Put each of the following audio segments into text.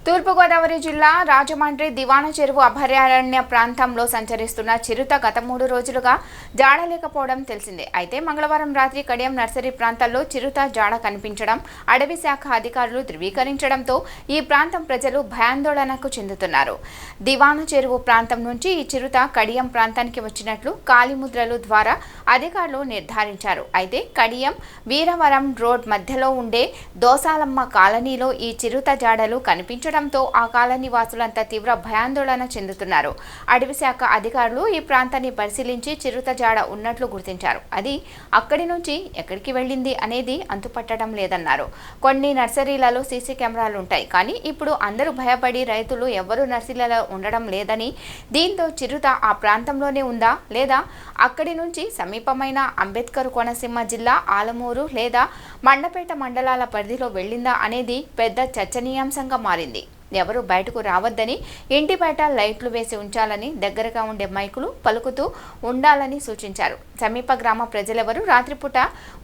తూర్పుగోదావరి జిల్లా రాజమండ్రి దివాన చెరువు అభయారణ్య ప్రాంతంలో సంచరిస్తున్న చిరుత గత 3 రోజులుగా జాడలేకపోవడం తెలిసిందే. అయితే మంగళవారం రాత్రి కడియం నర్సరీ ప్రాంతాల్లో చిరుత జాడ కనిపించడం అడవి శాఖ అధికారులు ధృవీకరించడంతో ఈ ప్రాంతం ప్రజలు భయాందోళనకు చెందుతున్నారు. దివాన చెరువు ప్రాంతం నుంచి ఈ చిరుత కడియం ప్రాంతానికి వచ్చినట్లు కాలిముద్రలు ద్వారా అధికారులు నిర్ధారించారు. అయితే కడియం వీరవరం రోడ్ మధ్యలో ఉండే దోసాలమ్మ కాలనీలో ఈ చిరుత జాడలు కనిపించడం తో ఆ కాలనీ వాసులంతా తీవ్ర భయాందోళన చెందుతున్నారు. అడవి శాఖ అధికారులు ఈ ప్రాంతాన్ని పరిశీలించి చిరుత జాడ ఉన్నట్లు గుర్తించారు. అది అక్కడి నుంచి ఎక్కడికి వెళ్ళింది అనేది అంతుపట్టడం లేదన్నారు. కొన్ని నర్సరీలలో సీసీ కెమెరాలు ఉంటాయి, కానీ ఇప్పుడు అందరూ భయపడి రైతులు ఎవరూ నర్సరీలలో ఉండడం లేదని, దీంతో చిరుత ఆ ప్రాంతంలోనే ఉందా లేదా అక్కడి నుంచి సమీపమైన అంబేద్కర్ కోనసీమ జిల్లా ఆలమూరు లేదా మండపేట మండలాల పరిధిలో వెళ్ళిందా అనేది పెద్ద చర్చనీయాంశంగా మారింది. ఎవరు బయటకు రావద్దని, ఇంటి బయట లైట్లు వేసి ఉంచాలని, దగ్గరగా ఉండే మైకులు పలుకుతూ ఉండాలని సూచించారు. సమీప గ్రామ ప్రజలెవరూ రాత్రిపూట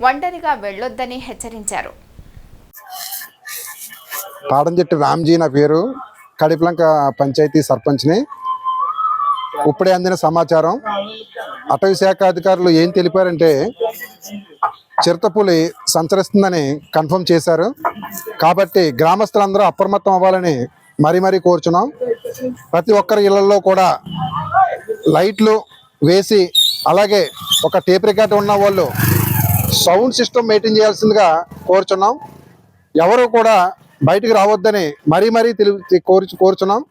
ఒంటరిగా వెళ్లొద్దని హెచ్చరించారు. పాడంచెట్టి రామ్జీ నా పేరు. కడిపలంక పంచాయతీ సర్పంచ్ని. ఇప్పుడే అందిన సమాచారం, అటవీ శాఖ అధికారులు ఏం తెలిపారంటే చిరుతపులి సంచరిస్తుందని కన్ఫర్మ్ చేశారు. కాబట్టి గ్రామస్తులందరూ అప్రమత్తం అవ్వాలని మరీ కోరుచున్నాం. ప్రతి ఒక్కరి ఇళ్లలో కూడా లైట్లు వేసి, అలాగే ఒక టేప్ రికార్డు ఉన్న వాళ్ళు సౌండ్ సిస్టమ్ మెయింటైన్ చేయాల్సిందిగా కోరుచున్నాం. ఎవరు కూడా బయటికి రావద్దని మరీ కోరుచున్నాం.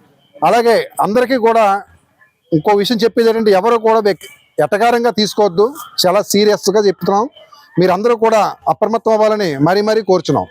అలాగే అందరికీ కూడా ఇంకో విషయం చెప్పేది ఏంటంటే, ఎవరు కూడా ఎటకారంగా తీసుకోవద్దు. చాలా సీరియస్గా చెప్తున్నాం. మీరందరూ కూడా అప్రమత్తం అవ్వాలని మరీ కోరుచున్నాం.